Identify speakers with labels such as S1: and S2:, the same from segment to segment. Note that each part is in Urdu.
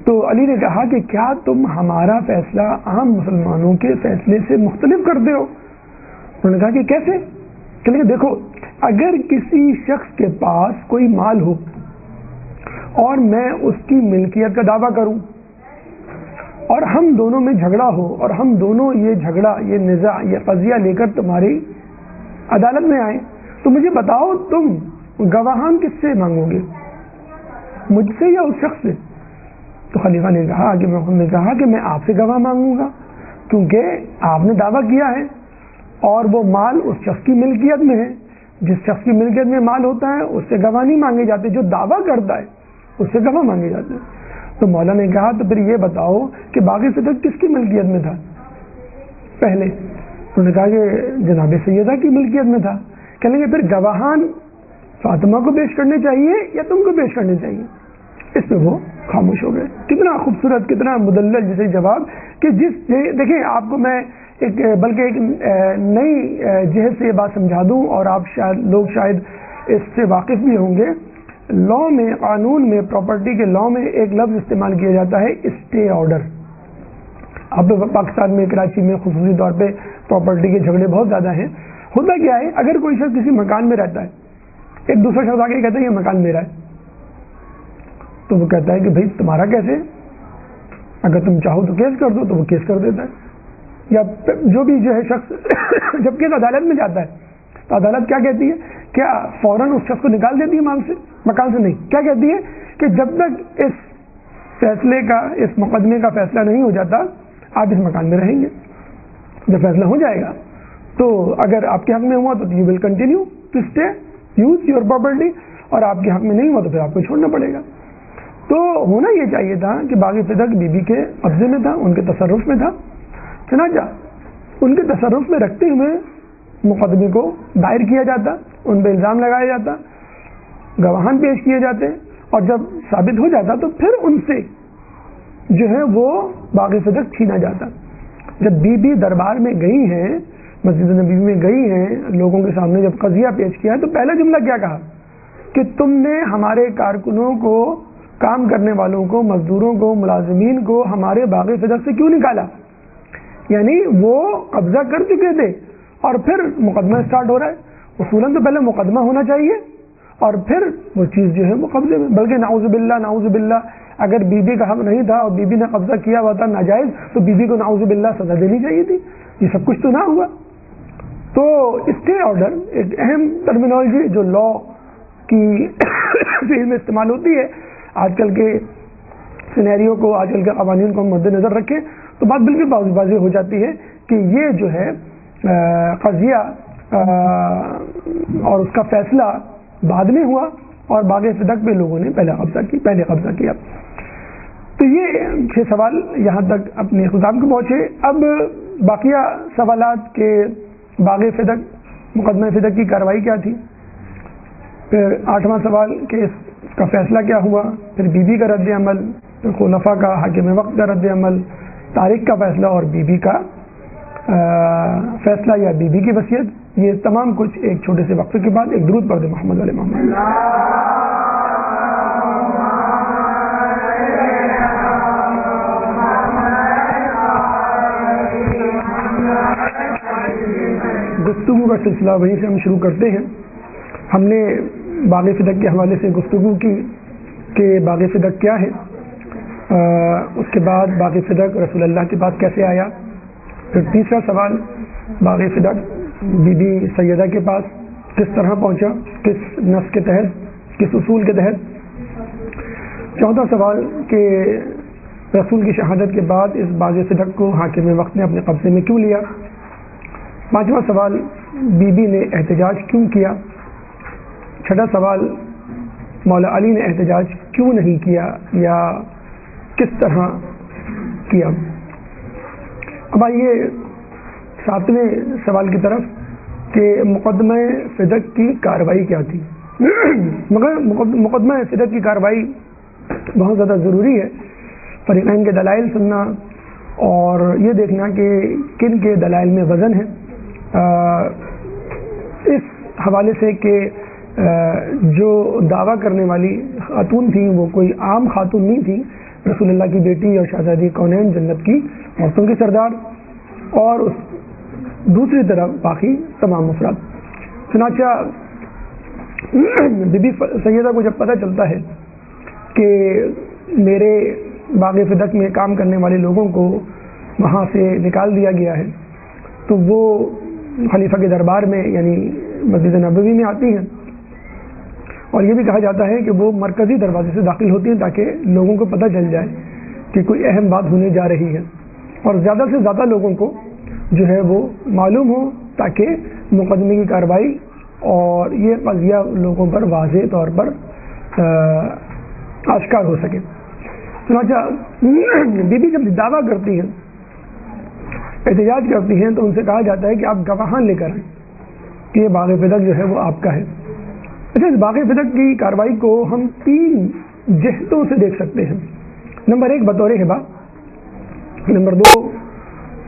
S1: تو علی نے کہا کہ کیا تم ہمارا فیصلہ عام مسلمانوں کے فیصلے سے مختلف کرتے ہو؟ انہوں نے کہا کہ کیسے؟ کہ دیکھو، اگر کسی شخص کے پاس کوئی مال ہو اور میں اس کی ملکیت کا دعویٰ کروں اور ہم دونوں میں جھگڑا ہو اور ہم دونوں یہ جھگڑا، یہ نزاع، یہ قضیہ لے کر تمہاری عدالت میں آئیں، تو مجھے بتاؤ تم گواہان کس سے مانگو گے، مجھ سے یا اس شخص سے؟ تو خلیفہ نے کہا کہ میں آپ سے گواہ مانگوں گا، کیونکہ آپ نے دعویٰ کیا ہے اور وہ مال اس شخص کی ملکیت میں ہے. جس شخص کی ملکیت میں مال ہوتا ہے اس سے گواہ نہیں مانگے جاتے، جو دعویٰ کرتا ہے اس سے گواہ مانگے جاتے ہیں. تو مولا نے کہا تو پھر یہ بتاؤ کہ باقی صدق کس کی ملکیت میں تھا پہلے؟ انہوں نے کہا کہ جناب سیدہ کی ملکیت میں تھا. کہنے لگے پھر گواہان فاطمہ کو پیش کرنے چاہیے یا تم کو پیش کرنے چاہیے؟ اس پہ وہ خاموش ہو گئے. کتنا خوبصورت، کتنا مدلل جیسے جواب کہ دیکھیں آپ کو میں بلکہ ایک نئی جہت سے یہ بات سمجھا دوں اور آپ لوگ شاید اس سے واقف بھی ہوں گے. لا میں، قانون میں، پراپرٹی کے لا میں ایک لفظ استعمال کیا جاتا ہے اسٹے آرڈر. اب پاکستان میں، کراچی میں خصوصی طور پہ پراپرٹی کے جھگڑے بہت زیادہ ہیں. ہوتا کیا ہے، اگر کوئی شخص کسی مکان میں رہتا ہے، ایک دوسرا شخص آ کے کہتا ہے یہ مکان میرا ہے، تو وہ کہتا ہے کہ بھائی تمہارا کیسے؟ اگر تم چاہو تو کیس کر دو، تو وہ کیس کر دیتا ہے. یا جو بھی جو ہے شخص جب کیس عدالت میں جاتا ہے تو عدالت کیا کہتی ہے؟ کیا فوراً اس شخص کو نکال دیتی ہے مکان سے؟ نہیں. کیا کہتی ہے کہ جب تک اس فیصلے کا، اس مقدمے کا فیصلہ نہیں ہو جاتا آپ اس مکان میں رہیں گے. جب فیصلہ ہو جائے گا تو اگر آپ کے حق میں ہوا تو you will continue to stay use your property, اور آپ کے حق میں نہیں ہوا تو پھر آپ کو چھوڑنا پڑے گا. تو ہونا یہ چاہیے تھا کہ باغ صدق بی بی کے قبضے میں تھا، ان کے تصرف میں تھا. چنانچہ ان کے تصرف میں رکھتے ہوئے مقدمے کو دائر کیا جاتا، ان پہ الزام لگایا جاتا، گواہان پیش کیے جاتے، اور جب ثابت ہو جاتا تو پھر ان سے جو ہے وہ باغ صدق چھینا جاتا. جب بی بی دربار میں گئی ہیں، مسجد نبی میں گئی ہیں، لوگوں کے سامنے جب قضیہ پیش کیا تو پہلا جملہ کیا کہا کہ تم نے ہمارے کارکنوں کو، کام کرنے والوں کو، مزدوروں کو، ملازمین کو ہمارے باغ صدق سے کیوں نکالا؟ یعنی وہ قبضہ کر چکے تھے اور پھر مقدمہ سٹارٹ ہو رہا ہے. اصولاً تو پہلے مقدمہ ہونا چاہیے اور پھر وہ چیز جو ہے وہ قبضے میں. بلکہ نعوذ باللہ اگر بی بی کا حق نہیں تھا اور بی بی نے قبضہ کیا ہوا تھا ناجائز تو بی بی کو نعوذ باللہ سزا دینی چاہیے تھی. یہ سب کچھ تو نہ ہوا. تو اسٹے آرڈر ایک اہم ٹرمینالوجی جو لا کی فیلڈ میں استعمال ہوتی ہے. آج کل کے سینیریو کو، آج کل کے قوانین کو مد نظر رکھیں تو بات بالکل واضح ہو جاتی ہے کہ یہ جو ہے قضیہ اور اس کا فیصلہ بعد میں ہوا اور باغ صدق پہ لوگوں نے پہلے قبضہ کیا. تو یہ 6 سوال یہاں تک اپنے اختتام کو پہنچے. اب باقیہ سوالات کے باغ صدق، مقدمہ صدق کی کارروائی کیا تھی، پھر 8واں سوال کہ اس کا فیصلہ کیا ہوا، پھر بی بی کا رد عمل، پھر خلفاء کا، حاکم وقت کا رد عمل، تاریخ کا فیصلہ اور بی بی کا فیصلہ یا بی بی کی وصیت. یہ تمام کچھ ایک چھوٹے سے وقفے کے بعد ایک درود پڑھ محمد علیہ محمد. گفتگو کا سلسلہ وہیں سے ہم شروع کرتے ہیں. ہم نے باغ صدق کے حوالے سے گفتگو کی کہ باغ صدق کیا ہے، اس کے بعد باغ صدق رسول اللہ کے پاس کیسے آیا، پھر تیسرا سوال باغ صدق بی بی سیدہ کے پاس کس طرح پہنچا، کس نص کے تحت، کس اصول کے تحت. چوتھا سوال کہ رسول کی شہادت کے بعد اس باغ صدق کو حاکم وقت نے اپنے قبضے میں کیوں لیا. پانچواں سوال بی بی نے احتجاج کیوں کیا. چھٹا سوال مولا علی نے احتجاج کیوں نہیں کیا یا کس طرح کیا. اب آئیے 7ویں سوال کی طرف کہ مقدمہ صدق کی کارروائی کیا تھی. مگر مقدمہ صدق کی کارروائی بہت زیادہ ضروری ہے. فریقین کے دلائل سننا اور یہ دیکھنا کہ کن کے دلائل میں وزن ہے، اس حوالے سے کہ جو دعویٰ کرنے والی خاتون تھیں وہ کوئی عام خاتون نہیں تھیں رسول اللہ کی بیٹی اور شہزادی کونین جنت کی عورتوں کے سردار، اور دوسری طرف باقی تمام افراد۔ چنانچہ بی بی سیدہ کو جب پتہ چلتا ہے کہ میرے باغ فدق میں کام کرنے والے لوگوں کو وہاں سے نکال دیا گیا ہے، تو وہ خلیفہ کے دربار میں یعنی مسجد نبوی میں آتی ہیں، اور یہ بھی کہا جاتا ہے کہ وہ مرکزی دروازے سے داخل ہوتی ہیں تاکہ لوگوں کو پتہ چل جائے کہ کوئی اہم بات ہونے جا رہی ہے، اور زیادہ سے زیادہ لوگوں کو جو ہے وہ معلوم ہو تاکہ مقدمے کی کارروائی اور یہ قضیہ لوگوں پر واضح طور پر آشکار ہو سکے۔ چنانچہ بی بی جب دعویٰ کرتی ہیں، احتجاج کرتی ہیں، تو ان سے کہا جاتا ہے کہ آپ گواہان لے کر آئیں کہ یہ باغ فدق جو ہے وہ آپ کا ہے۔ اچھا، اس باغ فدق کی کارروائی کو ہم 3 جہتوں سے دیکھ سکتے ہیں۔ نمبر 1 بطور ہبہ، نمبر 2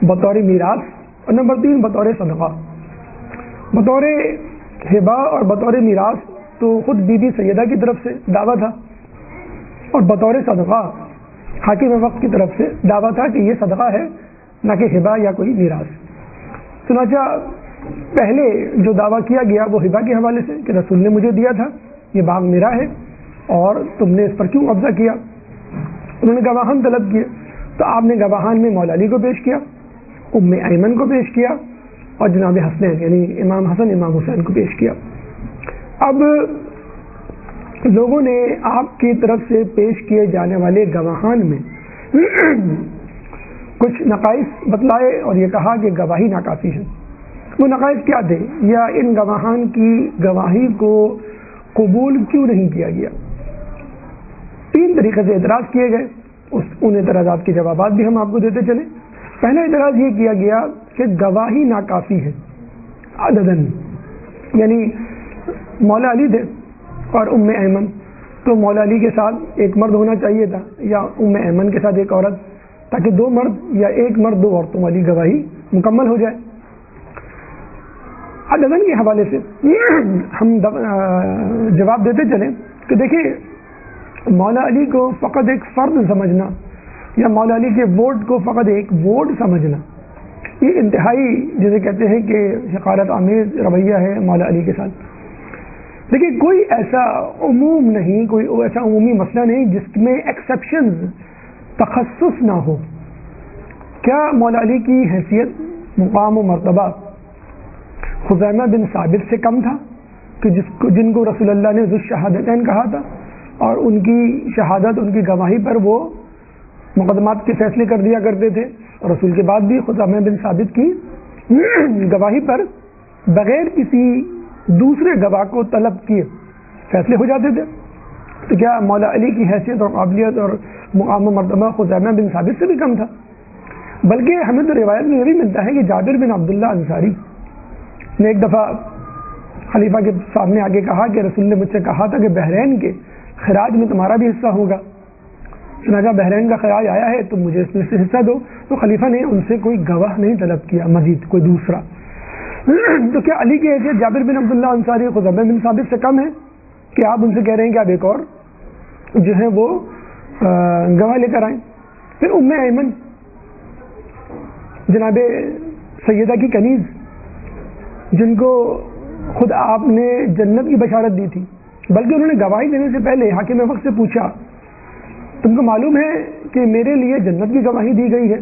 S1: بطور میراث، اور نمبر 3 بطور صدقہ۔ بطور ہبہ اور بطور میراث تو خود بی بی سیدہ کی طرف سے دعویٰ تھا، اور بطور صدقہ حاکم وقت کی طرف سے دعویٰ تھا کہ یہ صدقہ ہے نہ کہ ہبہ یا کوئی میراث۔ چنانچہ پہلے جو دعویٰ کیا گیا وہ ہبہ کے حوالے سے کہ رسول نے مجھے دیا تھا، یہ باغ میرا ہے اور تم نے اس پر کیوں قبضہ کیا۔ انہوں نے گواہان طلب کیے، تو آپ نے گواہان میں مولا علی کو پیش کیا، ام ایمن کو پیش کیا، اور جناب حسنین یعنی امام حسن امام حسین کو پیش کیا۔ اب لوگوں نے آپ کی طرف سے پیش کیے جانے والے گواہان میں کچھ نقائص بتلائے اور یہ کہا کہ گواہی ناکافی ہے۔ وہ نقائص کیا تھے، یا ان گواہان کی گواہی کو قبول کیوں نہیں کیا گیا؟ 3 طریقے سے اعتراض کیے گئے، ان اعتراضات کے جوابات بھی ہم آپ کو دیتے چلیں۔ پہلا اعتراض یہ کیا گیا کہ گواہی ناکافی ہے عددن، یعنی مولا علی تھے اور ام ایمن، تو مولا علی کے ساتھ ایک مرد ہونا چاہیے تھا، یا ام ایمن کے ساتھ ایک عورت، تاکہ 2 مرد یا ایک مرد 2 عورتوں والی گواہی مکمل ہو جائے۔ عددن کے حوالے سے ہم جواب دیتے چلیں کہ دیکھیں، مولا علی کو فقط ایک فرد سمجھنا یا مولا علی کے ووٹ کو فقط ایک ووٹ سمجھنا، یہ انتہائی جسے کہتے ہیں کہ حقارت آمیز رویہ ہے مولا علی کے ساتھ۔ لیکن کوئی ایسا عموم نہیں، کوئی ایسا عمومی مسئلہ نہیں جس میں ایکسیپشنز تخصص نہ ہو۔ کیا مولا علی کی حیثیت، مقام و مرتبہ خزیمہ بن ثابت سے کم تھا کہ جن کو رسول اللہ نے ذو الشہادتین کہا تھا، اور ان کی شہادت، ان کی گواہی پر وہ مقدمات کے فیصلے کر دیا کرتے تھے، اور رسول کے بعد بھی خزیمہ بن ثابت کی گواہی پر بغیر کسی دوسرے گواہ کو طلب کیے فیصلے ہو جاتے تھے؟ تو کیا مولا علی کی حیثیت اور قابلیت اور مقام و مرتبہ خزیمہ بن ثابت سے بھی کم تھا؟ بلکہ ہمیں تو روایت میں یہ بھی ملتا ہے کہ جابر بن عبداللہ انصاری نے ایک دفعہ خلیفہ کے سامنے آگے کہا کہ رسول نے مجھ سے کہا تھا کہ بحرین کے خراج میں تمہارا بھی حصہ ہوگا، چنانچہ بحرین کا خراج آیا ہے تو مجھے اس میں سے حصہ دو۔ تو خلیفہ نے ان سے کوئی گواہ نہیں طلب کیا مزید کوئی دوسرا۔ تو کیا علی کی حیثیت جابر بن عبداللہ انصاری خزیمہ بن ثابت سے کم ہے کہ آپ ان سے کہہ رہے ہیں کہ آپ ایک اور جو ہے وہ گواہ لے کر آئیں؟ پھر ام ایمن جناب سیدہ کی کنیز، جن کو خود آپ نے جنت کی بشارت دی تھی، بلکہ انہوں نے گواہی دینے سے پہلے حاکم وقت سے پوچھا تم کو معلوم ہے کہ میرے لیے جنت کی گواہی دی گئی ہے؟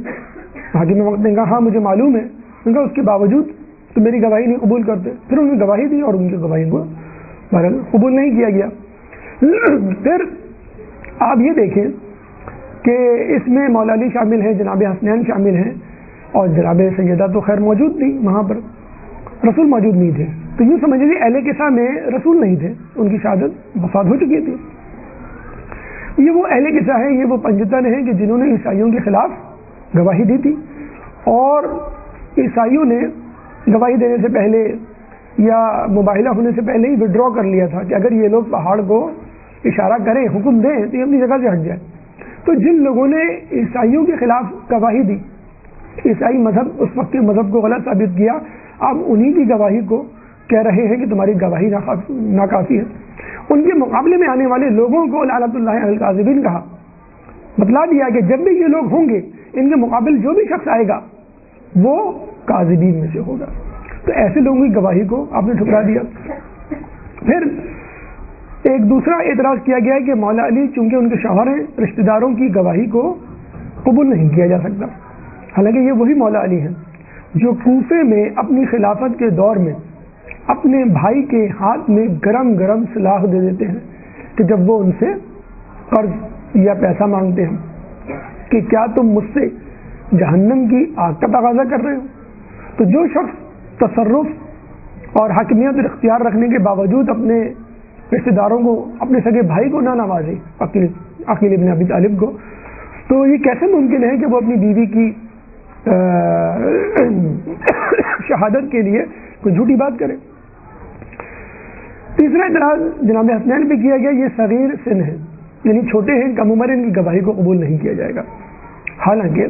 S1: حاکم وقت نے کہا ہاں مجھے معلوم ہے۔ ان کا اس کے باوجود تو میری گواہی نہیں قبول کرتے۔ پھر انہوں نے گواہی دی اور ان کی گواہی کو بہرحال قبول نہیں کیا گیا۔ پھر آپ یہ دیکھیں کہ اس میں مولا علی شامل ہیں، جناب حسنین شامل ہیں، اور جناب سیدہ تو خیر موجود تھی وہاں پر، رسول موجود نہیں تھے۔ تو یوں سمجھ لیجیے اہل کسا میں رسول نہیں تھے، ان کی شہادت وفات ہو چکی تھی۔ یہ وہ اہل کسا ہے، یہ وہ پنجتن ہیں کہ جنہوں نے عیسائیوں کے خلاف گواہی دی تھی، اور عیسائیوں نے گواہی دینے سے پہلے یا مباہلہ ہونے سے پہلے ہی وڈرا کر لیا تھا کہ اگر یہ لوگ پہاڑ کو اشارہ کریں، حکم دیں تو یہ اپنی جگہ سے ہٹ جائے۔ تو جن لوگوں نے عیسائیوں کے خلاف گواہی دی، عیسائی مذہب اس وقت کے مذہب کو غلط ثابت کیا، اب انہی کی گواہی کو کہہ رہے ہیں کہ تمہاری گواہی ناکافی ہے۔ ان کے مقابلے میں آنے والے لوگوں کو لعنت اللہ علی الکاذبین کہا، بتلا دیا کہ جب بھی یہ لوگ ہوں گے ان کے مقابل جو بھی شخص آئے گا وہ کاذبین میں سے ہوگا. تو ایسے لوگوں کی گواہی کو آپ نے ٹھکرا دیا. پھر ایک دوسرا اعتراض کیا گیا کہ مولا علی چونکہ ان کے شوہر ہیں رشتہ داروں کی گواہی کو قبول نہیں کیا جا سکتا. حالانکہ یہ وہی مولا علی ہیں جو کوفے میں اپنی خلافت کے دور میں اپنے بھائی کے ہاتھ میں گرم گرم سلاح دے دیتے ہیں کہ جب وہ ان سے قرض یا پیسہ مانگتے ہیں کہ کیا تم مجھ سے جہنم کی آگ کا تقاضا کر رہے ہو. تو جو شخص تصرف اور حاکمیت اختیار رکھنے کے باوجود اپنے رشتہ داروں کو اپنے سگے بھائی کو نہ نوازے عقیل ابن ابی طالب کو, تو یہ کیسے ممکن ہے کہ وہ اپنی بیوی کی شہادت کے لیے کوئی جھوٹی بات کرے. تیسرا اعتراض جناب حسنین پہ کیا گیا یہ صغیر سن ہے یعنی چھوٹے ہیں کم عمر ان کی گواہی کو قبول نہیں کیا جائے گا. حالانکہ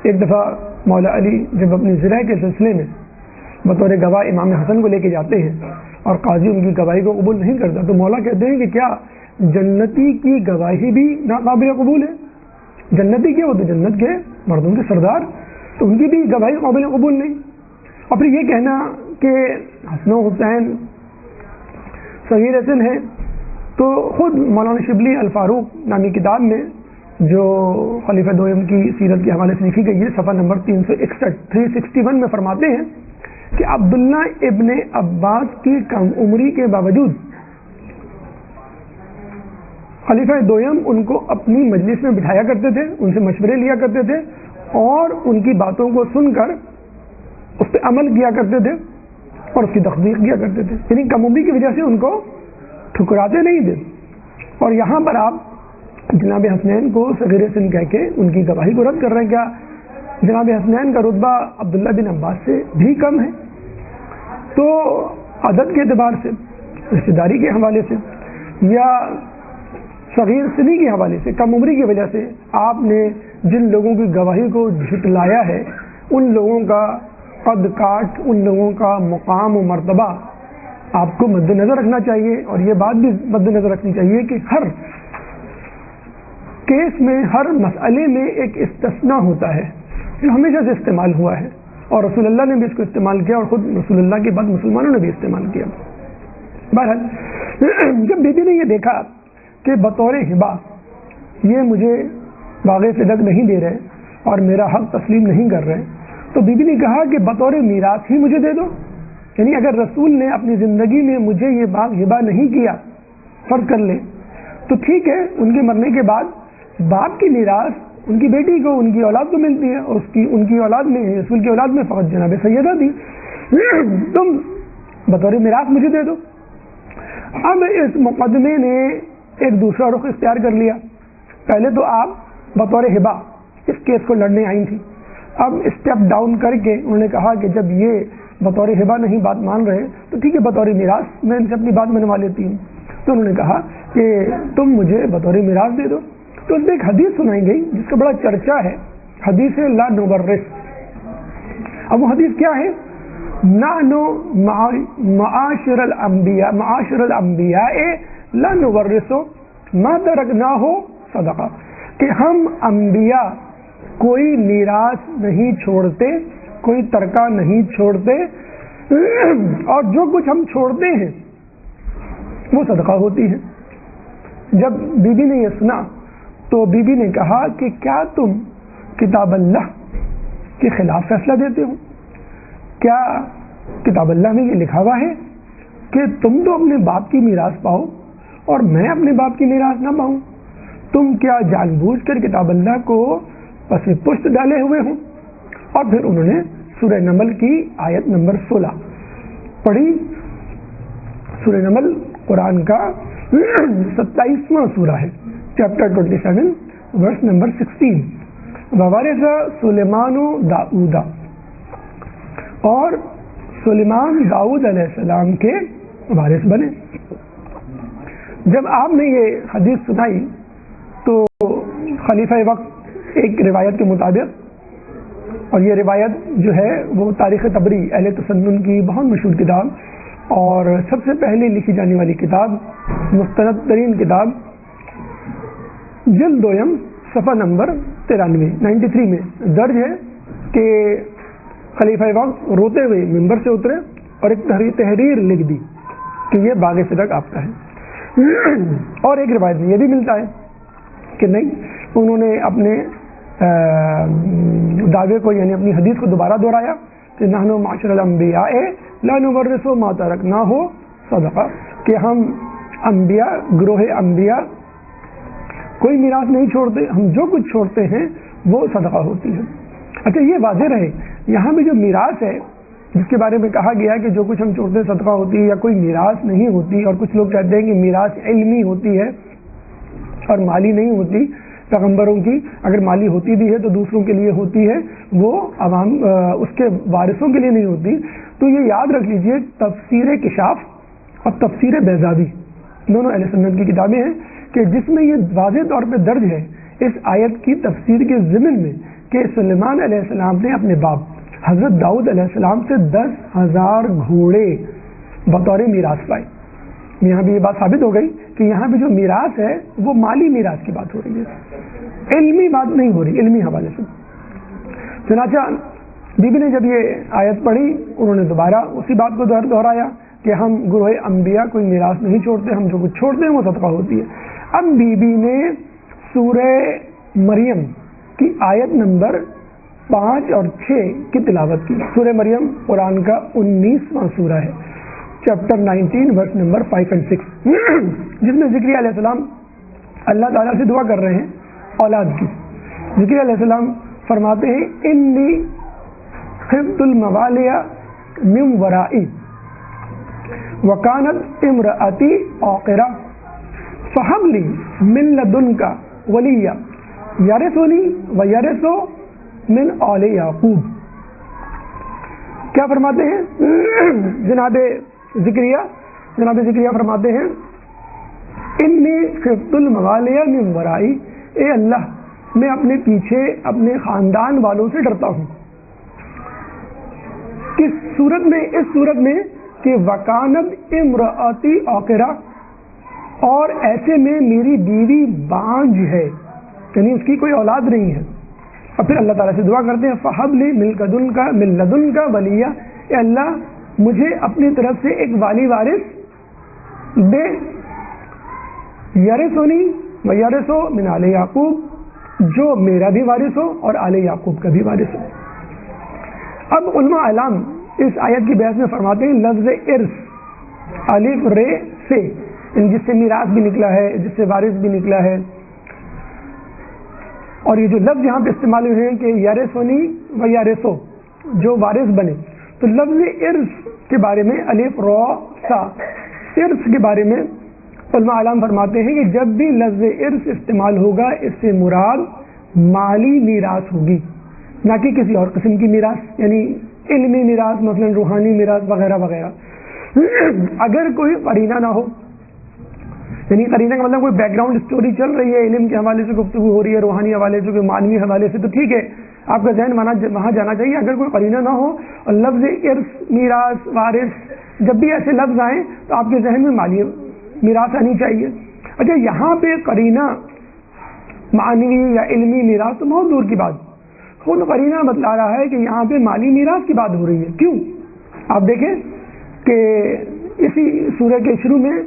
S1: ایک دفعہ مولا علی جب اپنی زرع کے سلسلے میں بطور گواہ امام حسن کو لے کے جاتے ہیں اور قاضی ان کی گواہی کو قبول نہیں کرتا تو مولا کہتے ہیں کہ کیا جنتی کی گواہی بھی ناقابل قبول ہے؟ جنتی کیا ہوتے جنت کے مردوں کے سردار, تو ان کی بھی گواہی قابل قبول نہیں. اور پھر یہ کہنا کہ حسن و حسین صغیر سن ہے, تو خود مولانا شبلی الفاروق نامی کتاب میں جو خلیفہ دوم کی سیرت کے حوالے سے لکھی گئی ہے صفحہ نمبر 361 میں فرماتے ہیں کہ عبداللہ ابن عباس کی کم عمری کے باوجود خلیفہ دوم ان کو اپنی مجلس میں بٹھایا کرتے تھے, ان سے مشورے لیا کرتے تھے اور ان کی باتوں کو سن کر اس پہ عمل کیا کرتے تھے اور اس کی تصدیق کیا کرتے تھے. یعنی کم عمری کی وجہ سے ان کو ٹھکراتے نہیں تھے. اور یہاں پر آپ جناب حسنین کو صغیر سن کہہ کے ان کی گواہی کو رد کر رہے ہیں. کیا جناب حسنین کا رتبہ عبداللہ بن عباس سے بھی کم ہے؟ تو عدد کے اعتبار سے, رشتہ داری کے حوالے سے یا صغیر سنی کے حوالے سے, کم عمری کی وجہ سے آپ نے جن لوگوں کی گواہی کو جھٹلایا ہے ان لوگوں کا قد کاٹ, ان لوگوں کا مقام و مرتبہ آپ کو مد نظر رکھنا چاہیے. اور یہ بات بھی مد نظر رکھنی چاہیے کہ ہر کیس میں, ہر مسئلے میں ایک استثناء ہوتا ہے جو ہمیشہ سے استعمال ہوا ہے اور رسول اللہ نے بھی اس کو استعمال کیا اور خود رسول اللہ کے بعد مسلمانوں نے بھی استعمال کیا. بہرحال جب بیوی نے یہ دیکھا کہ بطور ہبہ یہ مجھے باغ صدق نہیں دے رہے اور میرا حق تسلیم نہیں کر رہے, تو بیوی نے کہا کہ بطور میراث ہی مجھے دے دو. یعنی اگر رسول نے اپنی زندگی میں مجھے یہ باغ ہبہ نہیں کیا, فرض کر لیں, تو ٹھیک ہے ان کے مرنے کے بعد باپ کی میراث ان کی بیٹی کو, ان کی اولاد کو ملتی ہے اور ان کی اولاد میں, رسول کی اولاد میں فقط جناب سیدہ تھی, تم بطور میراث مجھے دے دو. اب اس مقدمے نے ایک دوسرا رخ اختیار کر لیا. پہلے تو آپ بطور ہبہ اس کیس کو لڑنے آئی تھی, اب اسٹیپ ڈاؤن کر کے انہوں نے کہا کہ جب یہ بطور ہبہ نہیں بات مان رہے تو ٹھیک ہے بطور میراث میں ان سے اپنی بات منوا لیتی ہوں. تو انہوں نے کہا کہ تم مجھے بطور میراث دے دو. تو ان سے ایک حدیث سنائی گئی جس کا بڑا چرچا ہے, حدیث لا نورث. اب وہ حدیث کیا ہے؟ نحن معاشر الانبیاء لا نورث ما ترکناہ صدقہ, کہ ہم انبیاء کوئی میراث نہیں چھوڑتے, کوئی ترکہ نہیں چھوڑتے, اور جو کچھ ہم چھوڑتے ہیں وہ صدقہ ہوتی ہے. جب بی بی نے یہ سنا تو بی بی نے کہا کہ کیا تم کتاب اللہ کے خلاف فیصلہ دیتے ہو؟ کیا کتاب اللہ میں یہ لکھا ہوا ہے کہ تم تو اپنے باپ کی میراث پاؤ اور میں اپنے باپ کی میراث نہ پاؤں؟ تم کیا جان بوجھ کر کتاب اللہ کو پس پشت ڈالے ہوئے ہوں؟ اور پھر انہوں نے سورہ نمل کی آیت نمبر 16 پڑھی. سورہ نمل قرآن کا 27واں سورہ ہے, چیپٹر 27 ورس نمبر 16. ووارث سلیمان داؤد, اور سلیمان داؤد علیہ السلام کے وارث بنے. جب آپ نے یہ حدیث سنائی تو خلیفہ وقت ایک روایت کے مطابق, اور یہ روایت جو ہے وہ تاریخ طبری اہل تسنن کی بہت مشہور کتاب اور سب سے پہلے لکھی جانے والی کتاب, مستند ترین کتاب, جلد دویم صفحہ نمبر 93 میں درج ہے کہ خلیفہ وقت روتے ہوئے ممبر سے اترے اور ایک تحریر لکھ دی کہ یہ باغ صدق آپ کا ہے. اور ایک روایت میں یہ بھی ملتا ہے کہ نہیں، انہوں نے اپنے دعوے کو یعنی اپنی حدیث کو دوبارہ دہرایا کہ نحن معاشر الانبیاء لا نورث ما ترکناہ صدقہ، کہ ہم انبیاء، گروہ انبیاء کوئی میراث نہیں چھوڑتے، ہم جو کچھ چھوڑتے ہیں وہ صدقہ ہوتی ہے. اچھا یہ واضح رہے یہاں بھی جو میراث ہے جس کے بارے میں کہا گیا کہ جو کچھ ہم چھوڑتے ہیں صدقہ ہوتی ہے یا کوئی میراث نہیں ہوتی، اور کچھ لوگ کہتے ہیں کہ میراث علمی ہوتی ہے اور مالی نہیں ہوتی. پیغمبروں کی اگر مالی ہوتی بھی ہے تو دوسروں کے لیے ہوتی ہے، وہ عوام اس کے وارثوں کے لیے نہیں ہوتی. تو یہ یاد رکھ لیجئے تفسیر کشاف اور تفسیر بیضاوی دونوں اہل سنت کی کتابیں ہیں کہ جس میں یہ واضح طور پہ درج ہے اس آیت کی تفسیر کے ضمن میں کہ سلیمان علیہ السلام نے اپنے باپ حضرت داؤد علیہ السلام سے 10,000 گھوڑے بطور میراث پائے. یہاں بھی یہ بات ثابت ہو گئی کہ یہاں بھی جو میراث ہے وہ مالی میراث کی بات ہو رہی ہے، علمی بات نہیں ہو رہی، علمی حوالے سے. چنانچہ بی بی نے جب یہ آیت پڑھی انہوں نے دوبارہ اسی بات کو دہرایا کہ ہم گروہ انبیاء کوئی میراث نہیں چھوڑتے، ہم جو کچھ چھوڑتے ہیں وہ صدقہ ہوتی ہے. اب بی بی نے سورہ مریم کی آیت نمبر 5 اور 6 کی تلاوت کی. سورہ مریم قرآن کا 19واں سورہ ہے، چیپٹر 19 ورس نمبر 5 اور 6، جس میں زکریا علیہ السلام اللہ تعالیٰ سے دعا کر رہے ہیں اولاد کی. زکریا علیہ السلام فرماتے ہیں انی خفت الموالی من ورائی وکانت امرأتی عاقرہ فہب لی من لدنک ولیہ یرثنی ویرث من آل یعقوب. کیا فرماتے ہیں جناب ذکریہ فرماتے ہیں انی خفت الموالی من ورائی، اے اللہ میں اپنے پیچھے اپنے خاندان والوں سے ڈرتا ہوں. کس صورت میں؟ اس صورت میں کہ وکانت امرأتی عاقرہ، اور ایسے میں میری بیوی بانجھ ہے، یعنی اس کی کوئی اولاد نہیں ہے. اور پھر اللہ تعالیٰ سے دعا کرتے ہیں فہب لی من لدنک ولیہ، اے اللہ مجھے اپنی طرف سے ایک والی وارث دے، یرثنی ویرث من آل یعقوب، جو میرا بھی وارث ہو اور آل یعقوب کا بھی وارث ہو. اب علماء اعلام اس آیت کی بحث میں فرماتے ہیں لفظ ارث الف رے سے، جس سے میراث بھی نکلا ہے، جس سے وارث بھی نکلا ہے، اور یہ جو لفظ یہاں پہ استعمال ہوئے ہیں کہ یرثنی و یرثو، جو وارث بنے، تو لفظ ارث کے بارے میں الف را سا، ارث کے بارے میں علماء اعلام فرماتے ہیں کہ جب بھی لفظ ارث استعمال ہوگا اس سے مراد مالی میراث ہوگی، نہ کہ کسی اور قسم کی میراث، یعنی علمی میراث مثلا روحانی میراث وغیرہ وغیرہ. اگر کوئی قرینہ نہ ہو، یعنی قرینہ کا مطلب کوئی بیک گراؤنڈ اسٹوری چل رہی ہے، علم کے حوالے سے گفتگو ہو رہی ہے، روحانی حوالے سے، کوئی معنوی حوالے سے، تو ٹھیک ہے آپ کا ذہن وہاں جانا چاہیے. اگر کوئی قرینہ نہ ہو اور لفظ ارث میراث وارث جب بھی ایسے لفظ آئیں تو آپ کے ذہن میں مالی میراث آنی چاہیے. اچھا یہاں پہ قرینہ معنوی یا علمی میراث تو بہت دور کی بات، خود قرینہ بتلا رہا ہے کہ یہاں پہ مالی میراث کی بات ہو رہی ہے. کیوں؟ آپ دیکھیں کہ اسی سورہ کے شروع میں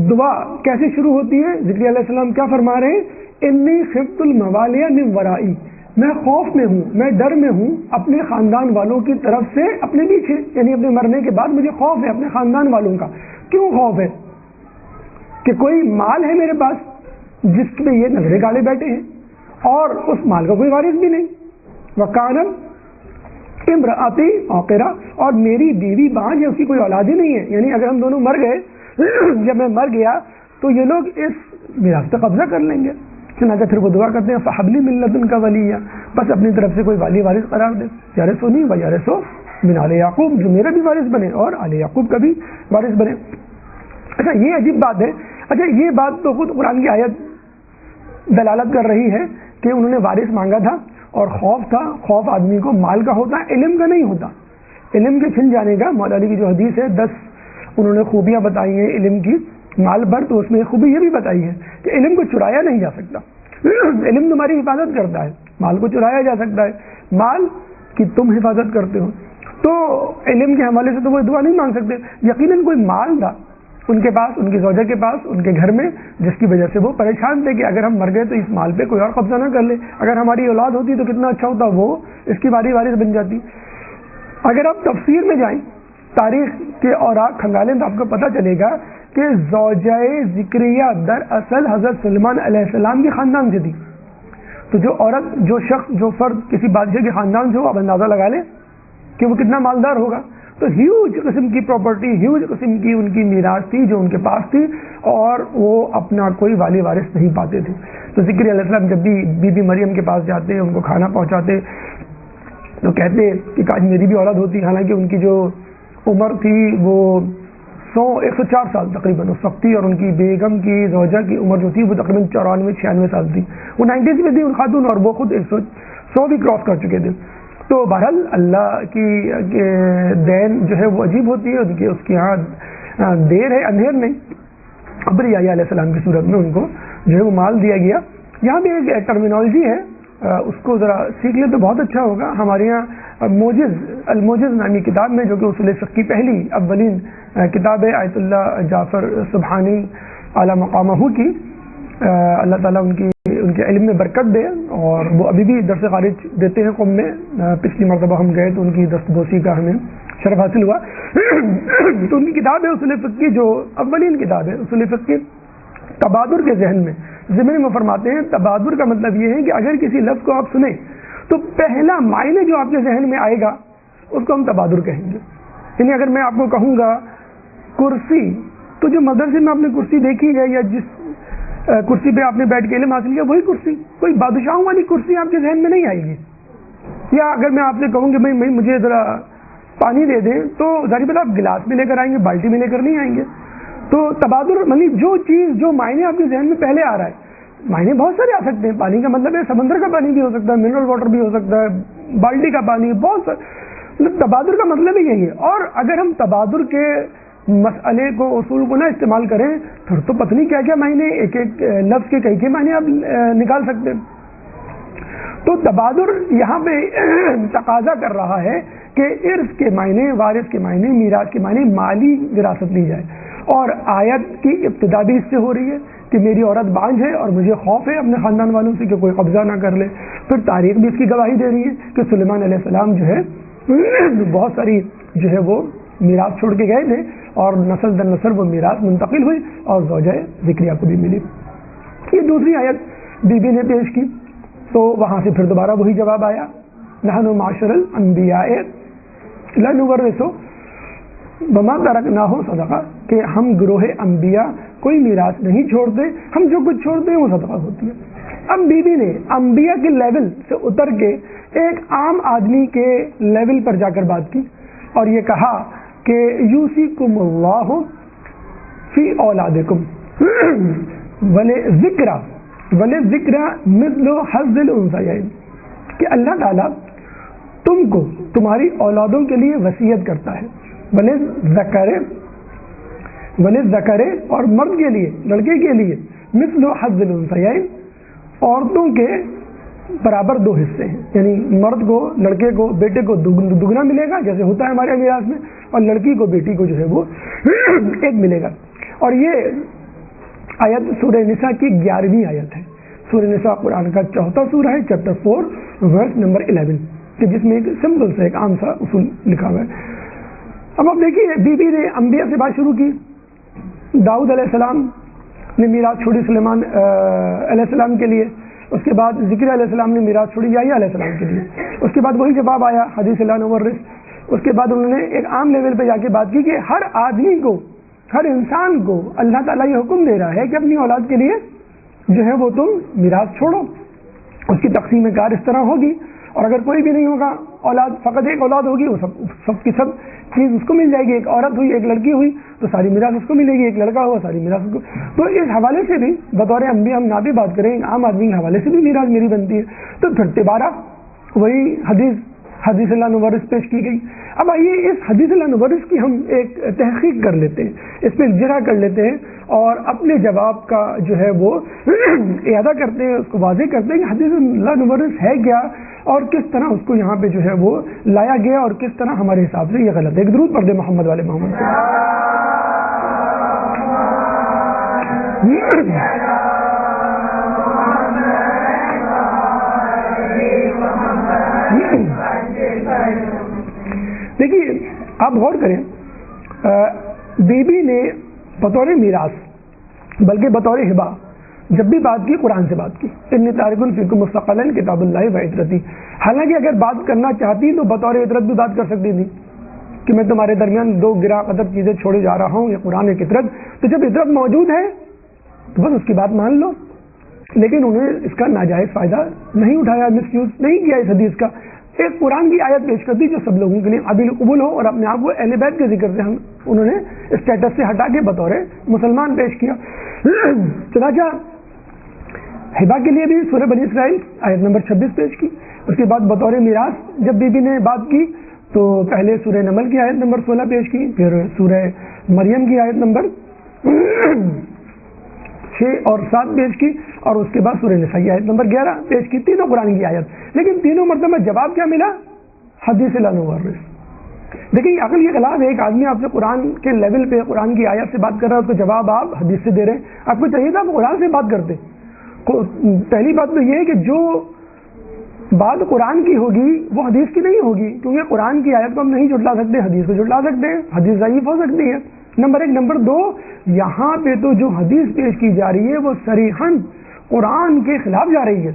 S1: دعا کیسے شروع ہوتی ہے. زکریا علیہ السلام کیا فرما رہے ہیں؟ انی خفت الموالی من ورائی، میں خوف میں ہوں، میں ڈر میں ہوں اپنے خاندان والوں کی طرف سے، اپنے پیچھے، یعنی اپنے مرنے کے بعد مجھے خوف ہے اپنے خاندان والوں کا. کیوں خوف ہے؟ کہ کوئی مال ہے میرے پاس جس پہ یہ نظریں گاڑے بیٹھے ہیں اور اس مال کا کوئی وارث بھی نہیں. وکانت امرأتی عاقرہ، اور میری بیوی بانجھ ہے، اس کی کوئی اولاد ہی نہیں ہے. یعنی اگر ہم دونوں مر گئے، جب میں مر گیا تو یہ لوگ اس میراث پہ قبضہ کر لیں گے. چنانچہ پھر وہ دعا کرتے ہیں فہب لی من لدنک ولیہ، بس اپنی طرف سے کوئی والی وارث قرار دے، یرثنی و یرث من آل یعقوب، جو میرا بھی وارث بنے اور آل یعقوب کا بھی وارث بنے. اچھا یہ عجیب بات ہے. اچھا یہ بات تو خود قرآن کی آیت دلالت کر رہی ہے کہ انہوں نے وارث مانگا تھا اور خوف تھا. خوف آدمی کو مال کا ہوتا ہے، علم کا نہیں ہوتا. علم کے چھن جانے کا، مولا علی کی جو حدیث ہے 10 انہوں نے خوبیاں بتائی ہیں علم کی مال پر، تو اس میں خوبی یہ بھی بتائی ہے کہ علم کو چرایا نہیں جا سکتا. علم تمہاری حفاظت کرتا ہے، مال کو چرایا جا سکتا ہے، مال کی تم حفاظت کرتے ہو، تو علم کے حوالے سے تو وہ دعا نہیں مانگ سکتے۔ یقیناً کوئی مال تھا ان کے پاس، ان کی زوجہ کے پاس، ان کے گھر میں، جس کی وجہ سے وہ پریشان تھے کہ اگر ہم مر گئے تو اس مال پہ کوئی اور قبضہ نہ کر لے، اگر ہماری اولاد ہوتی تو کتنا اچھا ہوتا، وہ اس کی باری وارث بن جاتی۔ اگر آپ تفسیر میں جائیں، تاریخ کے اوراق کھنگالیں تو آپ کو پتہ چلے گا کہ زوجہ ذکریہ دراصل حضرت سلیمان علیہ السلام کے خاندان سے تھی۔ تو جو عورت، جو شخص، جو فرد کسی بادشاہ کے خاندان سے ہو، آپ اندازہ لگا لیں کہ وہ کتنا مالدار ہوگا۔ تو ہیوج قسم کی پراپرٹی، ہیوج قسم کی ان کی میراث تھی جو ان کے پاس تھی، اور وہ اپنا کوئی والی وارث نہیں پاتے تھے۔ تو ذکر علیہ السلام جب بھی بی بی مریم کے پاس جاتے، ان کو کھانا پہنچاتے، تو کہتے کہ کاش میری بھی اولاد ہوتی، حالانکہ ان کی جو عمر تھی وہ 104 سال تقریباً اس وقت تھی، اور ان کی بیگم کی زوجہ کی عمر جو تھی وہ تقریباً 94-96 سال تھی، وہ 90 میں تھی ان خاتون، اور وہ خود 100 بھی کراس کر چکے تھے۔ تو بہرحال اللہ کی دین جو ہے وہ عجیب ہوتی ہے، اس کے ہاں دیر ہے اندھیر نہیں۔ ابر یحییٰ علیہ السلام کی صورت میں ان کو جو ہے وہ مال دیا گیا۔ یہاں بھی ایک ٹرمینالوجی ہے، اس کو ذرا سیکھ لیں تو بہت اچھا ہوگا۔ ہمارے یہاں الموجز نامی کتاب میں، جو کہ اصول فقہ کی پہلی اولین کتاب ہے آیت اللہ جعفر سبحانی اعلیٰ مقامہ کی، اللہ تعالیٰ ان کے علم میں برکت دے، اور وہ ابھی بھی درس خارج دیتے ہیں قوم میں۔ پچھلی مرتبہ ہم گئے تو ان کی دستبوسی کا ہمیں شرف حاصل ہوا۔ تو ان کی کتاب ہے اصول فقہ کی، جو اولین کتاب ہے اصول فقہ کی، تبادر کے ذہن میں ضمن میں فرماتے ہیں تبادر کا مطلب یہ ہے کہ اگر کسی لفظ کو آپ سنیں تو پہلا معنی جو آپ کے ذہن میں آئے گا اس کو ہم تبادر کہیں گے۔ یعنی اگر میں آپ کو کہوں گا کرسی، تو جو مدرسے میں آپ نے کرسی دیکھی ہے یا جس کرسی پہ آپ نے بیٹھ کے علم حاصل کیا وہی کرسی، کوئی بادشاہوں والی کرسی آپ کے ذہن میں نہیں آئے گی۔ یا اگر میں آپ سے کہوں کہ بھائی مجھے ذرا پانی دے دیں، تو ظاہر بات آپ گلاس میں لے کر آئیں گے، بالٹی میں لے کر نہیں آئیں گے۔ تو تبادر مطلب جو چیز، جو معنی آپ کے ذہن میں پہلے آ رہا ہے، معنی بہت سارے آ سکتے ہیں۔ پانی کا مطلب ہے سمندر کا پانی بھی ہو سکتا ہے، منرل واٹر بھی ہو سکتا ہے، بالٹی کا پانی، بہت سارے۔ تبادر کا مطلب ہی یہی ہے۔ اور اگر ہم تبادر کے مسئلے کو، اصول کو نہ استعمال کریں پھر تو پتہ نہیں کیا کیا معنی، ایک ایک لفظ کے کئی معنی آپ نکال سکتے ہیں۔ تو تبادر یہاں پہ تقاضا کر رہا ہے کہ ارث کے معنی، وارث کے معنی، میراث کے معنی، مالی وراثت لی جائے۔ اور آیت کی ابتدا بھی اس سے ہو رہی ہے کہ میری عورت بانجھ ہے اور مجھے خوف ہے اپنے خاندان والوں سے کہ کوئی قبضہ نہ کر لے۔ پھر تاریخ بھی اس کی گواہی دے رہی ہے کہ سلیمان علیہ السلام جو ہے بہت ساری جو ہے وہ میراث چھوڑ کے گئے تھے، اور نسل در نسل وہ میراث منتقل ہوئی اور زوجہ ذکریہ کو بھی ملی۔ یہ دوسری آیت بی بی نے پیش کی، تو وہاں سے پھر دوبارہ وہی جواب آیا، نحن معاشر الانبیاء لا نورث بما ترکناہ صدقہ، کہ ہم گروہ انبیاء کوئی میراث نہیں چھوڑتے، ہم جو کچھ چھوڑتے ہیں وہ صدقہ ہوتی ہے۔ اب بی بی نے انبیاء کے لیول سے اتر کے ایک عام آدمی کے لیول پر جا کر بات کی، اور یہ کہا کہ یوصیکم اللہ فی اولادکم وللذکر مثل حظ الانثیین، کہ اللہ تعالیٰ تم کو تمہاری اولادوں کے لیے وصیت کرتا ہے، وللذکر اور مرد کے لیے، لڑکے کے لیے، مثل حظ الانثیین، عورتوں کے برابر دو حصے ہیں، یعنی مرد کو، لڑکے کو، بیٹے کو دگنا ملے گا جیسے ہوتا ہے ہمارے میراث میں، اور لڑکی کو، بیٹی کو جو ہے وہ ایک ملے گا۔ اور یہ آیت سورہ نساء کی 11ویں آیت ہے۔ سورہ نساء قرآن کا 4واں سورہ ہے، چیپٹر 4 ورس نمبر 11، کہ جس میں ایک سمپل سے ایک عام سا اصول لکھا ہوا ہے۔ اب آپ دیکھیے بی بی نے انبیاء سے بات شروع کی۔ داؤد علیہ السلام نے میراث چھوڑی سلیمان علیہ السلام کے لیے، اس کے بعد ذکر علیہ السلام نے میراث چھوڑی یحییٰ علیہ السلام کے لیے، اس کے بعد وہی جواب آیا حدیث لا نورث۔ اس کے بعد انہوں نے ایک عام لیول پہ جا کے بات کی کہ ہر آدمی کو، ہر انسان کو اللہ تعالیٰ یہ حکم دے رہا ہے کہ اپنی اولاد کے لیے جو ہے وہ تم میراث چھوڑو۔ اس کی تقسیم کار اس طرح ہوگی، اور اگر کوئی بھی نہیں ہوگا اولاد، فقط ایک اولاد ہوگی، وہ سب کی سب چیز اس کو مل جائے گی۔ ایک عورت ہوئی، ایک لڑکی ہوئی تو ساری میراث اس کو ملے گی، ایک لڑکا ہوا ساری میراث اس کو۔ تو اس حوالے سے بھی بطور انبیاء ہم نہ بھی بات کریں، عام آدمی کے حوالے سے بھی میراث میری بنتی ہے۔ تو پھر دوبارہ وہی حدیث حدیث لا نورث پیش کی گئی. اب آئیے اس حدیث لا نورث کی ہم ایک تحقیق کر لیتے ہیں, اس پہ جرا کر لیتے ہیں اور اپنے جواب کا جو ہے وہ اعادہ کرتے ہیں, اس کو واضح کرتے ہیں کہ حدیث لا نورث ہے کیا اور کس طرح اس کو یہاں پہ جو ہے وہ لایا گیا اور کس طرح ہمارے حساب سے یہ غلط ہے. ایک درود پڑھ دیں محمد والے محمد سے. دیکھیے آپ غور کریں, بی بی نے بطور میراث بلکہ بطور ہبہ جب بھی بات کی قرآن سے بات کی, انی تارک فیکم مستقلا کتاب اللہ و عطرتی. حالانکہ اگر بات کرنا چاہتی تو بطور عطرت بھی بات کر سکتی تھی کہ میں تمہارے درمیان 2 گرا قدر چیزیں چھوڑے جا رہا ہوں, یہ قرآن ایک عطرت. تو جب عطرت موجود ہے تو بس اس کی بات مان لو. لیکن انہیں اس کا ناجائز فائدہ نہیں اٹھایا, مس یوز نہیں کیا اس حدیث کا. ایک قرآن کی آیت پیش کر دی جو سب لوگوں کے لیے قابل قبول ہو اور اپنے آپ کو اہل بیت کے ذکر سے انہوں نے اسٹیٹس سے ہٹا کے بطور مسلمان پیش کیا. چنانچہ ہبہ کے لیے بھی سورہ بنی اسرائیل آیت نمبر 26 پیش کی. اس کے بعد بطور میراث جب بی بی نے بات کی تو پہلے سورہ نمل کی آیت نمبر 16 پیش کی, پھر سورہ مریم کی آیت نمبر 6 اور 7 پیش کی, اور اس کے بعد سورہ نساء کی آیت نمبر 11 پیش کی. تینوں قرآن کی آیت, لیکن تینوں مرتبہ جواب کیا ملا؟ حدیث لا نورث. دیکھیں عقل کے خلاف ہے. ایک آدمی آپ سے قرآن کے لیول پہ قرآن کی آیت سے بات کر رہا ہے تو جواب آپ حدیث سے دے رہے ہیں. آپ کو چاہیے تھا آپ قرآن سے بات کرتے. پہلی بات تو یہ ہے کہ جو بات قرآن کی ہوگی وہ حدیث کی نہیں ہوگی, کیونکہ قرآن کی آیت کو ہم نہیں جھٹلا سکتے, حدیث کو جھٹلا سکتے ہیں. حدیث ضعیف ہو سکتی ہے, نمبر 1. نمبر 2, یہاں پہ تو جو حدیث پیش کی جا رہی ہے وہ صریحاً قرآن کے خلاف جا رہی ہے.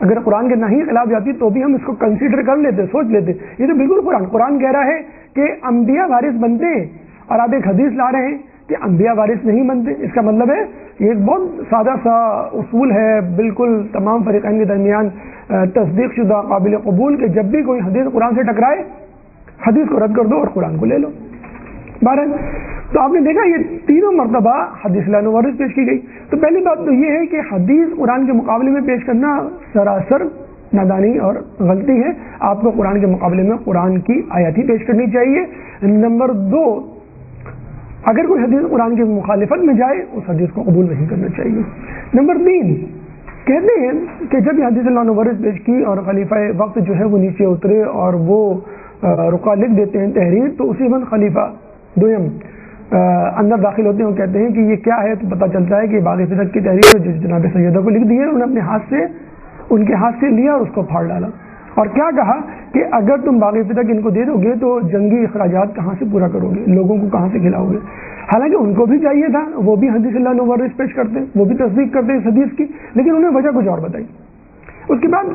S1: اگر قرآن کے نہیں خلاف جاتی تو بھی ہم اس کو کنسیڈر کر لیتے, سوچ لیتے. یہ تو بالکل قرآن کہہ رہا ہے کہ انبیاء وارث بنتے ہیں, اور آپ ایک حدیث لا رہے ہیں کہ انبیاء وارث نہیں بنتے. اس کا مطلب ہے یہ ایک بہت سادہ سا اصول ہے بالکل تمام فریقین کے درمیان تصدیق شدہ قابل قبول, کہ جب بھی کوئی حدیث قرآن سے ٹکرائے حدیث کو رد کر دو اور قرآن کو لے لو. بہرحال تو آپ نے دیکھا یہ تینوں مرتبہ حدیث لا نورث پیش کی گئی. تو پہلی بات تو یہ ہے کہ حدیث قرآن کے مقابلے میں پیش کرنا سراسر نادانی اور غلطی ہے. آپ کو قرآن کے مقابلے میں قرآن کی آیت ہی پیش کرنی چاہیے. نمبر 2, اگر کوئی حدیث قرآن کی مخالفت میں جائے اس حدیث کو قبول نہیں کرنا چاہیے. نمبر 3, کہتے ہیں کہ جب یہ حدیث لا نورث پیش کی اور خلیفہ وقت جو ہے وہ نیچے اترے اور وہ رکا لکھ دیتے ہیں تحریر, تو اسی وقت خلیفہ دویم اندر داخل ہوتے ہیں اور کہتے ہیں کہ یہ کیا ہے. تو پتہ چلتا ہے کہ باغ فدق کی تحریر جو جناب سیدہ کو لکھ دی ہے انہوں نے اپنے ہاتھ سے ان کے ہاتھ سے لیا اور اس کو پھاڑ ڈالا, اور کیا کہا کہ اگر تم باغ فدق ان کو دے دو گے تو جنگی اخراجات کہاں سے پورا کرو گے, لوگوں کو کہاں سے کھلاؤ گے. حالانکہ ان کو بھی چاہیے تھا, وہ بھی حدیث لا نورث پیش کرتے ہیں, وہ بھی تصدیق کرتے ہیں اس حدیث کی, لیکن انہیں وجہ کچھ اور بتائی. اس کے بعد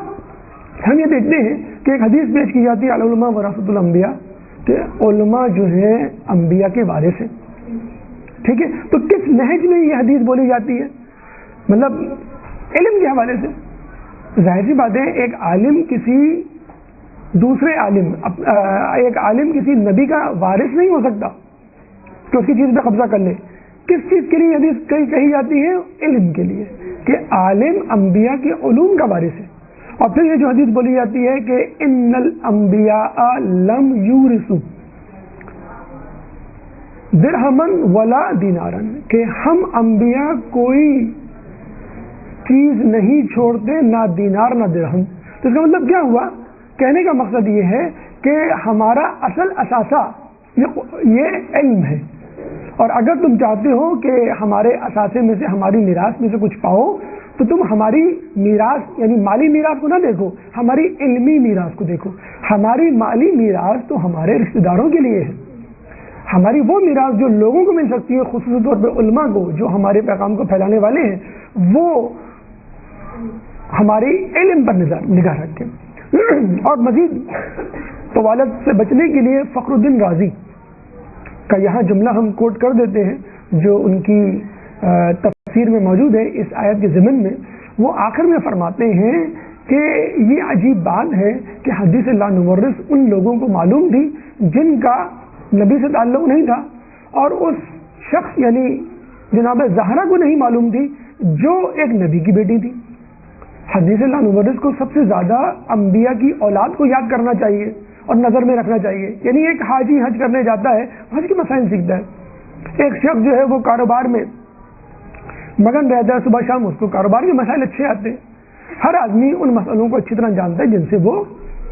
S1: ہم یہ دیکھتے ہیں کہ ایک حدیث پیش کی جاتی ہے العلماء ورثۃ الانبیاء, کہ علماء جو ہے انبیاء کے وارث ہیں. ٹھیک ہے, تو کس نہج میں یہ حدیث بولی جاتی ہے؟ مطلب علم کے حوالے سے. ظاہر سی بات ہے ایک عالم کسی دوسرے عالم, ایک عالم کسی نبی کا وارث نہیں ہو سکتا کہ اس کی چیز پہ قبضہ کر لے. کس چیز کے لیے حدیث کہی جاتی ہے؟ علم کے لیے, کہ عالم انبیاء کے علوم کا وارث ہے. اور پھر یہ جو حدیث بولی جاتی ہے کہ ان الانبیاء لم یورثوا درہمن ولا دینارن, کہ ہم انبیاء کوئی چیز نہیں چھوڑتے, نہ دینار نہ درہم. تو اس کا مطلب کیا ہوا؟ کہنے کا مقصد یہ ہے کہ ہمارا اصل اثاثہ یہ علم ہے, اور اگر تم چاہتے ہو کہ ہمارے اثاثے میں سے ہماری میراث میں سے کچھ پاؤ تو تم ہماری میراث یعنی مالی میراث کو نہ دیکھو, ہماری علمی میراث کو دیکھو. ہماری مالی میراث تو ہمارے رشتہ داروں کے لیے ہے. ہماری وہ میراث جو لوگوں کو مل سکتی ہے, خصوصی طور پہ علماء کو جو ہمارے پیغام کو پھیلانے والے ہیں, وہ ہمارے علم پر نگاہ رکھیں. اور مزید طوالت سے بچنے کے لیے فخر الدین رازی کا یہاں جملہ ہم کوٹ کر دیتے ہیں جو ان کی تفسیر میں موجود ہے اس آیت کے ضمن میں. وہ آخر میں فرماتے ہیں کہ یہ عجیب بات ہے کہ حدیث لا نورث ان لوگوں کو معلوم تھی جن کا نبی سے تعلق نہیں تھا, اور اس شخص یعنی جناب زہرا کو نہیں معلوم تھی جو ایک نبی کی بیٹی تھی. حدیث لا نورث کو سب سے زیادہ انبیاء کی اولاد کو یاد کرنا چاہیے, اور نظر میں رکھنا چاہیے. یعنی ایک حاجی حج کرنے جاتا ہے، حج کے مسائل سیکھتا ہے. ایک شخص جو ہے وہ کاروبار میں مگن رہتا ہے، صبح شام اس کو کاروبار کے مسائل اچھے آتے ہیں. ہر آدمی ان مسئلوں کو اچھی طرح جانتا ہے جن سے وہ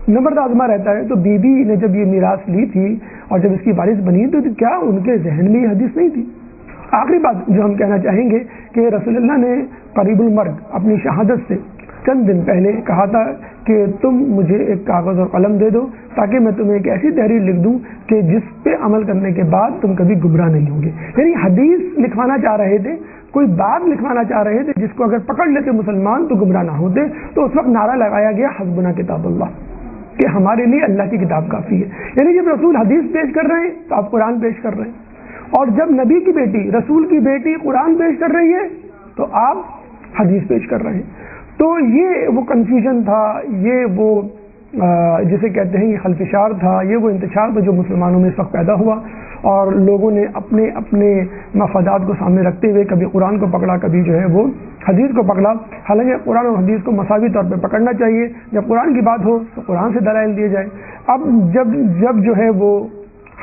S1: نمبر آزما رہتا ہے. تو بی بی نے جب یہ میراث لی تھی اور جب اس کی وارث بنی تو کیا ان کے ذہن میں یہ حدیث نہیں تھی؟ آخری بات جو ہم کہنا چاہیں گے کہ رسول اللہ نے قریب المرگ اپنی شہادت سے چند دن پہلے کہا تھا کہ تم مجھے ایک کاغذ اور قلم دے دو تاکہ میں تمہیں ایک ایسی تحریر لکھ دوں کہ جس پہ عمل کرنے کے بعد تم کبھی گمراہ نہیں ہوگے. یعنی حدیث لکھوانا چاہ رہے تھے، کوئی بات لکھوانا چاہ رہے تھے جس کو اگر پکڑ لیتے مسلمان تو گمراہ نہ ہوتے. تو اس وقت نعرہ لگایا گیا حسبنا کتاب اللہ، کہ ہمارے لیے اللہ کی کتاب کافی ہے. یعنی جب رسول حدیث پیش کر رہے ہیں تو آپ قرآن پیش کر رہے ہیں، اور جب نبی کی بیٹی رسول کی بیٹی قرآن پیش کر رہی ہے تو آپ حدیث پیش کر رہے ہیں. تو یہ وہ کنفیوژن تھا، یہ وہ جسے کہتے ہیں یہ خلفشار تھا، یہ وہ انتشار تھا جو مسلمانوں میں اس وقت پیدا ہوا، اور لوگوں نے اپنے اپنے مفادات کو سامنے رکھتے ہوئے کبھی قرآن کو پکڑا، کبھی جو ہے وہ حدیث کو پکڑا. حالانکہ قرآن اور حدیث کو مساوی طور پہ پکڑنا چاہیے. جب قرآن کی بات ہو تو قرآن سے دلائل دیے جائے. اب جب جو ہے وہ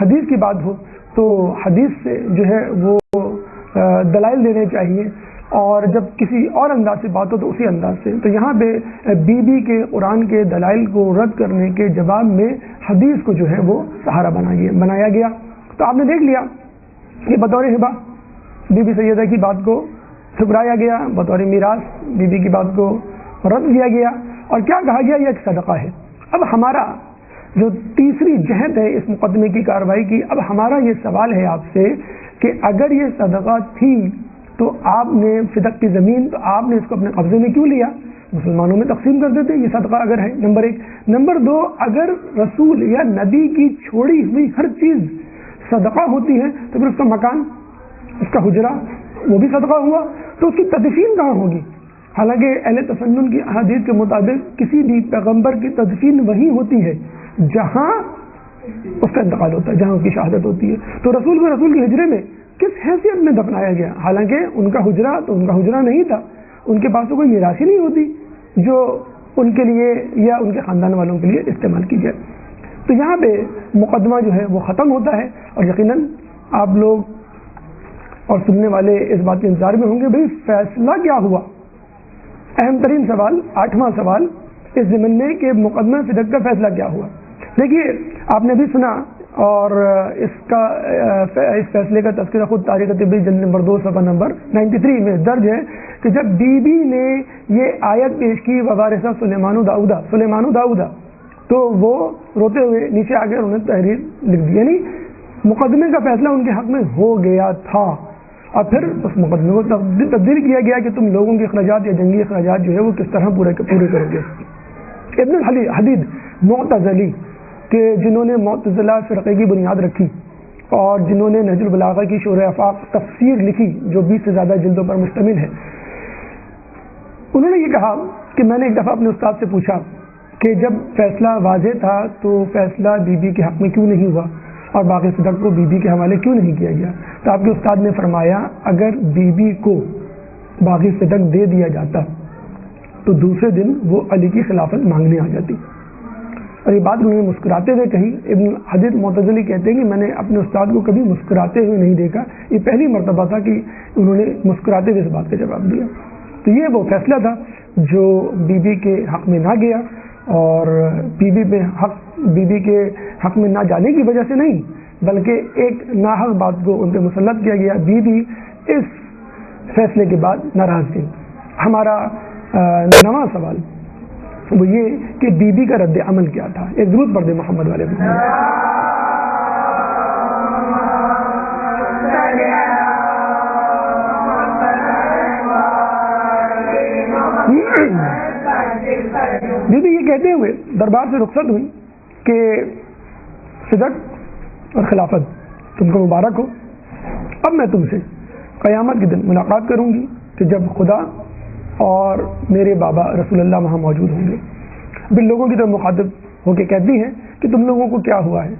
S1: حدیث کی بات ہو تو حدیث سے جو ہے وہ دلائل دینے چاہیے، اور جب کسی اور انداز سے بات ہو تو اسی انداز سے. تو یہاں پہ بی بی کے قرآن کے دلائل کو رد کرنے کے جواب میں حدیث کو جو ہے وہ سہارا بنایا گیا. تو آپ نے دیکھ لیا کہ بطور ہبہ بی بی سیدہ کی بات کو ٹھکرایا گیا، بطور میراث بی بی کی بات کو رد کیا گیا، اور کیا کہا گیا یہ ایک صدقہ ہے. اب ہمارا جو تیسری جہت ہے اس مقدمے کی کارروائی کی، اب ہمارا یہ سوال ہے آپ سے کہ اگر یہ صدقہ تھی تو آپ نے صدق کی زمین تو آپ نے اس کو اپنے قبضے میں کیوں لیا؟ مسلمانوں میں تقسیم کر دیتے یہ صدقہ اگر ہے. نمبر ایک. نمبر دو، اگر رسول یا نبی کی چھوڑی ہوئی ہر چیز صدقہ ہوتی ہے تو پھر اس کا مکان، اس کا حجرہ وہ بھی صدقہ ہوا، تو اس کی تدفین کہاں ہوگی؟ حالانکہ اہل تسنن کی احادیث کے مطابق کسی بھی پیغمبر کی تدفین وہی ہوتی ہے جہاں اس کا انتقال ہوتا ہے، جہاں اس کی شہادت ہوتی ہے. تو رسول کو رسول کے حجرے میں کس حیثیت میں دفنایا گیا؟ حالانکہ ان کا حجرہ تو ان کا حجرہ نہیں تھا، ان کے پاس تو کوئی میراث ہی نہیں ہوتی جو ان کے لیے یا ان کے خاندان والوں کے لیے استعمال کی جائے. تو یہاں پہ مقدمہ جو ہے وہ ختم ہوتا ہے، اور یقیناً آپ لوگ اور سننے والے اس بات کے انتظار میں ہوں گے بھئی فیصلہ کیا ہوا. اہم ترین سوال، 8واں سوال اس ضمن میں کہ مقدمہ صدق کا فیصلہ کیا ہوا. دیکھیے آپ نے بھی سنا، اور اس فیصلے کا تذکرہ خود تاریخ طبی جلد نمبر 2 صفحہ نمبر 93 میں درج ہے کہ جب بی بی نے یہ آیت پیش کی ووارثہ سلیمان داؤدا تو وہ روتے ہوئے نیچے آ گئے، انہوں نے تحریر لکھ دی. یعنی مقدمے کا فیصلہ ان کے حق میں ہو گیا تھا، اور پھر اس مقدمے کو تبدیل کیا گیا کہ تم لوگوں کے اخراجات یا جنگی اخراجات جو ہے وہ کس طرح پورے کرو گے. ابن الحدید معتزلی کہ جنہوں نے معتزلہ فرقے کی بنیاد رکھی اور جنہوں نے نہج البلاغہ کی شورح آفاق تفسیر لکھی جو 20 سے زیادہ جلدوں پر مشتمل ہے، انہوں نے یہ کہا کہ میں نے ایک دفعہ اپنے استاد سے پوچھا کہ جب فیصلہ واضح تھا تو فیصلہ بی بی کے حق میں کیوں نہیں ہوا اور باقی صدق کو بی بی کے حوالے کیوں نہیں کیا گیا؟ تو آپ کے استاد نے فرمایا اگر بی بی کو باقی صدق دے دیا جاتا تو دوسرے دن وہ علی کی خلافت مانگنے آ جاتی. اور یہ بات انہوں نے مسکراتے ہوئے کہی. ابن حدید معتزلی کہتے ہیں کہ میں نے اپنے استاد کو کبھی مسکراتے ہوئے نہیں دیکھا، یہ پہلی مرتبہ تھا کہ انہوں نے مسکراتے ہوئے اس بات کا جواب دیا. تو یہ وہ فیصلہ تھا جو بی بی کے حق میں نہ گیا، اور بی بی کے حق میں نہ جانے کی وجہ سے نہیں بلکہ ایک ناحق بات کو ان پہ مسلط کیا گیا. بی بی اس فیصلے کے بعد ناراض تھی. ہمارا 9واں سوال وہ یہ کہ بی بی کا رد عمل کیا تھا. ایک درود پڑھ دیں محمد والے محمد. بی بی یہ کہتے ہوئے دربار سے رخصت ہوئی کہ صدق اور خلافت تم کو مبارک ہو. اب میں تم سے قیامت کے دن ملاقات کروں گی کہ جب خدا اور میرے بابا رسول اللہ وہاں موجود ہوں گے. پھر لوگوں کی طرف مخاطب ہو کے کہتی ہیں کہ تم لوگوں کو کیا ہوا ہے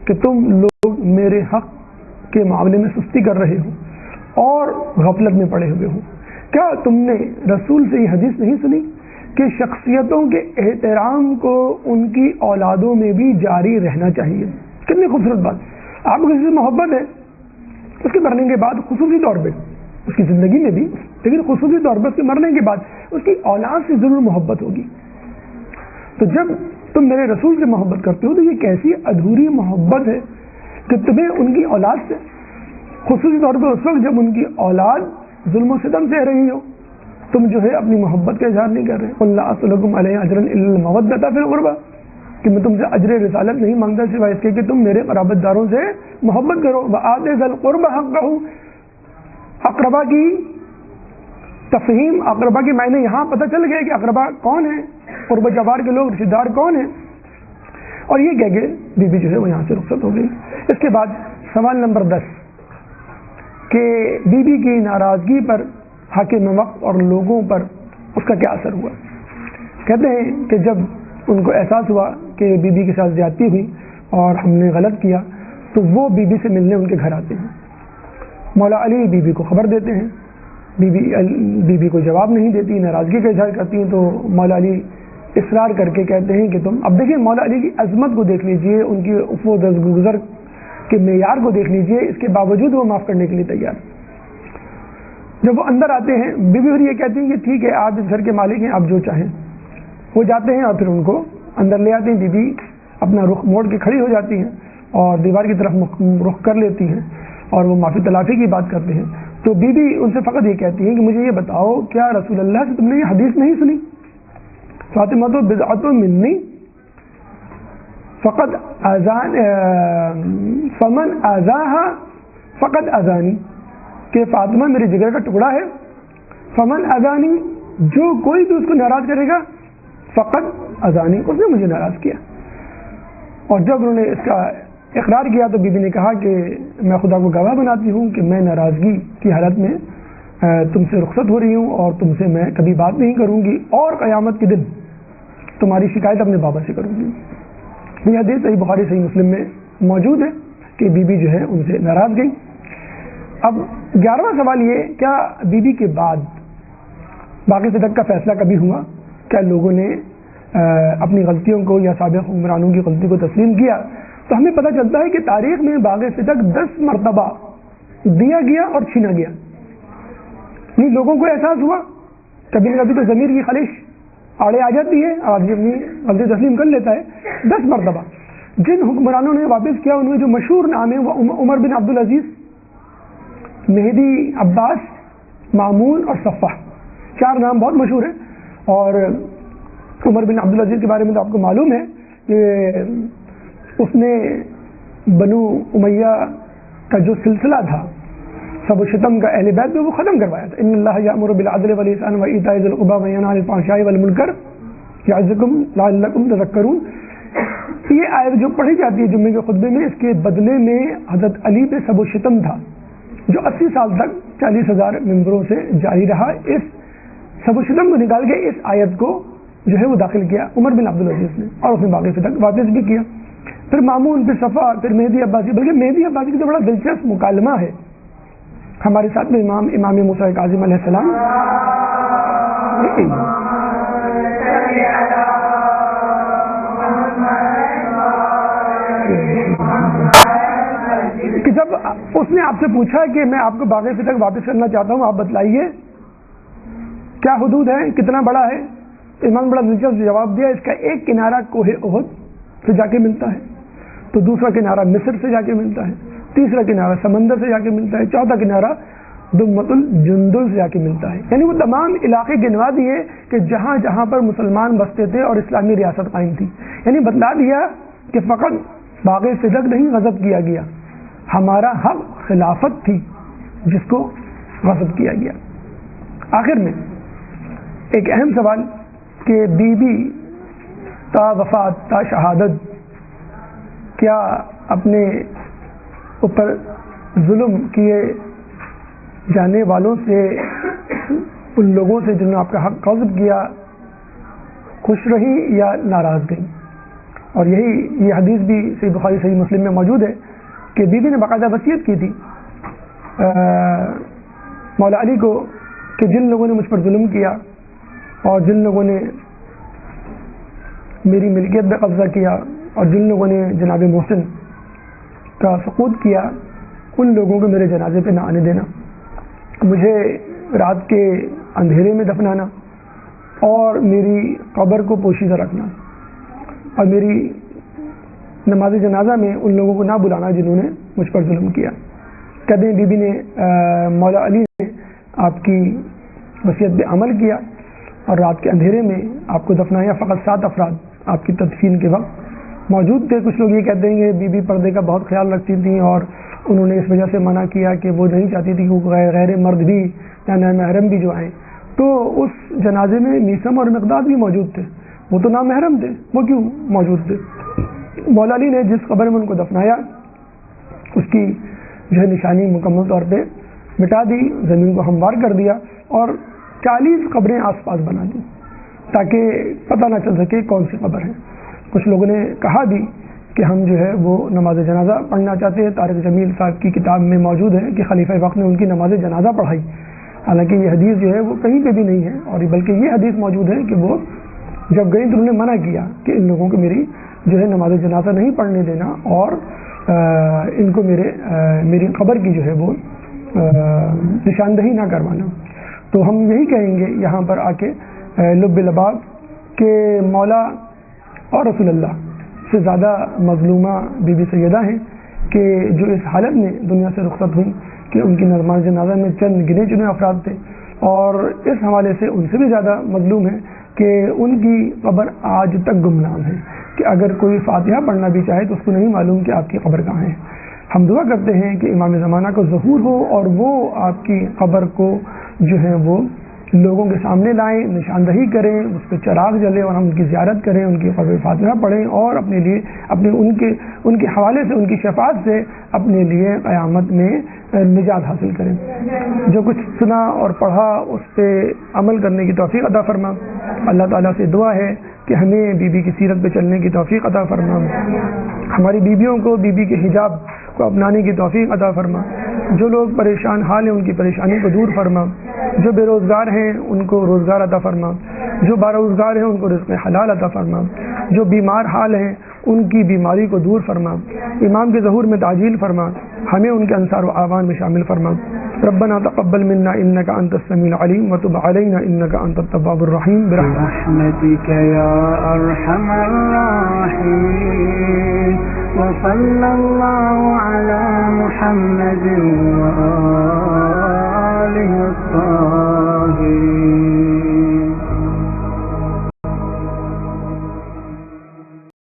S1: کہ تم لوگ میرے حق کے معاملے میں سستی کر رہے ہو اور غفلت میں پڑے ہوئے ہو. کیا تم نے رسول سے یہ حدیث نہیں سنی کہ شخصیتوں کے احترام کو ان کی اولادوں میں بھی جاری رہنا چاہیے. کتنی خوبصورت بات. آپ کو کسی سے محبت ہے، اس کے مرنے کے بعد خصوصی طور پہ، اس کی زندگی میں بھی لیکن خصوصی طور پر اس کے مرنے کے بعد اس کی اولاد سے ضرور محبت ہوگی. تو جب تم میرے رسول سے محبت کرتے ہو تو یہ کیسی ادھوری محبت ہے کہ تمہیں ان کی اولاد سے، خصوصی طور پر اس وقت جب ان کی اولاد ظلم و ستم سہ رہی ہو، تم جو ہے اپنی محبت کا اظہار نہیں کر رہے. قل لا اسألکم علیہ اجرا الا المودۃ فی القربى، کہ میں تم سے اجر رسالت نہیں مانگتا سوائے اس کے کہ تم میرے قرابت داروں سے محبت کرو. وآت ذی القربى حقہ، اقربا کی تفہیم، اقربا کے معنی یہاں پتہ چل گیا کہ اقربا کون ہے، قرب جوار کے لوگ، رشتہ دار کون ہیں. اور یہ کہہ کے بی بی جو ہے وہ یہاں سے رخصت ہو گئی. اس کے بعد سوال نمبر 10 کہ بی بی کی ناراضگی پر حاکم وقت اور لوگوں پر اس کا کیا اثر ہوا. کہتے ہیں کہ جب ان کو احساس ہوا کہ بی بی کے ساتھ زیادتی ہوئی اور ہم نے غلط کیا تو وہ بی بی سے ملنے ان کے گھر آتے ہیں. مولا علی بی بی کو خبر دیتے ہیں، بی بی کو جواب نہیں دیتی، ناراضگی کا اظہار کرتی ہیں. تو مولا علی اصرار کر کے کہتے ہیں کہ تم، اب دیکھیں مولا علی کی عظمت کو دیکھ لیجئے، ان کی عفو درگزر کے معیار کو دیکھ لیجئے، اس کے باوجود وہ معاف کرنے کے لیے تیار. جب وہ اندر آتے ہیں بی بی یہ کہتی ہیں کہ ٹھیک ہے آپ اس گھر کے مالک ہیں، آپ جو چاہیں. وہ جاتے ہیں اور پھر ان کو اندر لے آتے ہیں. بی بی اپنا رخ موڑ کے کھڑی ہو جاتی ہیں اور دیوار کی طرف رخ کر لیتی ہیں اور وہ معافی تلافی کی بات کرتے ہیں. تو بی بی ان سے فقط یہ کہتی ہیں کہ مجھے یہ بتاؤ کیا رسول اللہ سے تم نے یہ حدیث نہیں سنی، فاطمہ تو بضعۃ منی فقط اذان فمن اذاها فقط اذانی، کہ فاطمہ میرے جگر کا ٹکڑا ہے، فمن اذانی، جو کوئی بھی اس کو ناراض کرے گا، فقط اذانی، اس نے مجھے ناراض کیا. اور جب انہوں نے اس کا اقرار کیا تو بی بی نے کہا کہ میں خدا کو گواہ بناتی ہوں کہ میں ناراضگی کی حالت میں تم سے رخصت ہو رہی ہوں اور تم سے میں کبھی بات نہیں کروں گی اور قیامت کے دن تمہاری شکایت اپنے بابا سے کروں گی. یہ حدیث صحیح بخاری صحیح مسلم میں موجود ہے کہ بی بی جو ہے ان سے ناراض گئی. اب 11واں سوال یہ، کیا بی بی کے بعد باقی صدق کا فیصلہ کبھی ہوا؟ کیا لوگوں نے اپنی غلطیوں کو یا سابق حکمرانوں کی غلطی کو تسلیم کیا؟ تو ہمیں پتہ چلتا ہے کہ تاریخ میں باغ صدق 10 مرتبہ دیا گیا اور چھینا گیا. یہ لوگوں کو احساس ہوا، کبھی نہ کبھی تو ضمیر کی خلش آڑے آ جاتی ہے، آدمی اپنی غلطی تسلیم کر لیتا ہے. 10 مرتبہ جن حکمرانوں نے واپس کیا ان میں جو مشہور نام ہے وہ عمر بن عبدالعزیز، مہدی عباس، مامون اور صفہ، 4 نام بہت مشہور ہیں. اور عمر بن عبدالعزیز کے بارے میں تو آپ کو معلوم ہے کہ اس نے بنو امیہ کا جو سلسلہ تھا سب و شتم کا اہل بیت میں وہ ختم کروایا تھا. ان اللہ یأمر بالعدل والاحسان وایتاء ذی القربى وینہی عن الفحشاء والمنکر یعظکم لعلکم تذکرون. یہ آیت جو پڑھی جاتی ہے جمعے کے خطبے میں، اس کے بدلے میں حضرت علی پہ سب و شتم تھا جو 80 سال تک 40,000 ممبروں سے جاری رہا. اس سب و شتم کو نکال کے اس آیت کو جو ہے وہ داخل کیا عمر بن عبدالعزیز نے اور اس نے باقی صدق واپس بھی کیا. پھر مامون، پھر صفا، پھر مہدی عباسی. بلکہ مہدی عباسی کی تو بڑا دلچسپ مکالمہ ہے ہمارے ساتھ میں امام موسیٰ کاظم علیہ السلام کہ جب اس نے آپ سے پوچھا کہ میں آپ کو باغ صدق واپس کرنا چاہتا ہوں، آپ بتلائیے کیا حدود ہے، کتنا بڑا ہے. امام بڑا دلچسپ جواب دیا، اس کا ایک کنارہ کوہ احد سے جا کے ملتا ہے، تو دوسرا کنارہ مصر سے جا کے ملتا ہے، تیسرا کنارہ سمندر سے جا کے ملتا ہے، چوتھا کنارہ دمت الجندل سے جا کے ملتا ہے. یعنی وہ تمام علاقے گنوا دیے کہ جہاں جہاں پر مسلمان بستے تھے اور اسلامی ریاست قائم تھی. یعنی بتلا دیا کہ فقط باغ صدق نہیں غصب کیا گیا، ہمارا حق خلافت تھی جس کو غصب کیا گیا. آخر میں ایک اہم سوال کہ بی بی تا وفات تا شہادت کیا اپنے اوپر ظلم کیے جانے والوں سے، ان لوگوں سے جنہوں نے آپ کا حق غصب کیا، خوش رہی یا ناراض گئی؟ اور یہ حدیث بھی صحیح بخاری صحیح مسلم میں موجود ہے کہ بی بی نے باقاعدہ وصیت کی تھی مولا علی کو کہ جن لوگوں نے مجھ پر ظلم کیا اور جن لوگوں نے میری ملکیت پہ قبضہ کیا اور جن لوگوں نے جناب محسن کا سقوط کیا ان لوگوں کو میرے جنازے پہ نہ آنے دینا، مجھے رات کے اندھیرے میں دفنانا اور میری قبر کو پوشیدہ رکھنا، اور میری نماز جنازہ میں ان لوگوں کو نہ بلانا جنہوں نے مجھ پر ظلم کیا۔ کہتے ہیں بی بی نے مولا علی نے آپ کی وصیت پہ عمل کیا اور رات کے اندھیرے میں آپ کو دفنایا۔ فقط 7 افراد آپ کی تدفین کے وقت موجود تھے۔ کچھ لوگ یہ کہتے ہیں کہ بی بی پردے کا بہت خیال رکھتی تھیں اور انہوں نے اس وجہ سے منع کیا کہ وہ نہیں چاہتی تھی کہ غیر مرد بھی یا نامحرم بھی جو آئیں، تو اس جنازے میں میثم اور مقداد بھی موجود تھے، وہ تو نامحرم تھے، وہ کیوں موجود تھے؟ مولا علی نے جس قبر میں ان کو دفنایا اس کی جو ہے نشانی مکمل طور پہ مٹا دی، زمین کو ہموار کر دیا اور 40 قبریں آس پاس بنا دی تاکہ پتہ نہ چل سکے کون سی قبر ہے۔ کچھ لوگوں نے کہا بھی کہ ہم جو ہے وہ نماز جنازہ پڑھنا چاہتے ہیں۔ طارق جمیل صاحب کی کتاب میں موجود ہے کہ خلیفہ وقت نے ان کی نماز جنازہ پڑھائی، حالانکہ یہ حدیث جو ہے وہ کہیں پہ بھی نہیں ہے، اور بلکہ یہ حدیث موجود ہے کہ وہ جب گئی تو انہوں نے منع کیا کہ ان لوگوں کو میری جو ہے نماز جنازہ نہیں پڑھنے دینا اور ان کو میری قبر کی جو ہے وہ نشاندہی نہ کروانا۔ تو ہم یہی کہیں گے یہاں پر آ کے لب لباب کہ مولا اور رسول اللہ سے زیادہ مظلومہ بی بی سیدہ ہیں کہ جو اس حالت میں دنیا سے رخصت ہوئی کہ ان کی نماز جنازہ میں چند گنے چنے افراد تھے، اور اس حوالے سے ان سے بھی زیادہ مظلوم ہے کہ ان کی قبر آج تک گمنام ہے، کہ اگر کوئی فاتحہ پڑھنا بھی چاہے تو اس کو نہیں معلوم کہ آپ کی قبر کہاں ہے۔ ہم دعا کرتے ہیں کہ امام زمانہ کو ظہور ہو اور وہ آپ کی قبر کو جو ہے وہ لوگوں کے سامنے لائیں، نشاندہی کریں، اس پہ چراغ جلے اور ہم ان کی زیارت کریں، ان کی قبر فاتحہ پڑھیں اور اپنے لیے ان کے حوالے سے ان کی شفاعت سے اپنے لیے قیامت میں نجات حاصل کریں۔ جو کچھ سنا اور پڑھا اس پہ عمل کرنے کی توفیق عطا فرما۔ اللہ تعالیٰ سے دعا ہے کہ ہمیں بی بی کی سیرت پہ چلنے کی توفیق عطا فرما، ہماری بیویوں کو بی بی کے حجاب کو اپنانے کی توفیق عطا فرما، جو لوگ پریشان حال ہیں ان کی پریشانی کو دور فرما، جو بے روزگار ہیں ان کو روزگار عطا فرما، جو باروزگار ہیں ان کو رزق حلال عطا فرما، جو بیمار حال ہیں ان کی بیماری کو دور فرما، امام کے ظہور میں تعجیل فرما، ہمیں ان کے انصار و اعوان میں شامل فرما۔ ربنا تقبل منا انك انت السميع العليم وتب علينا انك انت التواب الرحيم
S2: برحمتك يا ارحم الراحمين وصلى الله على محمد وآله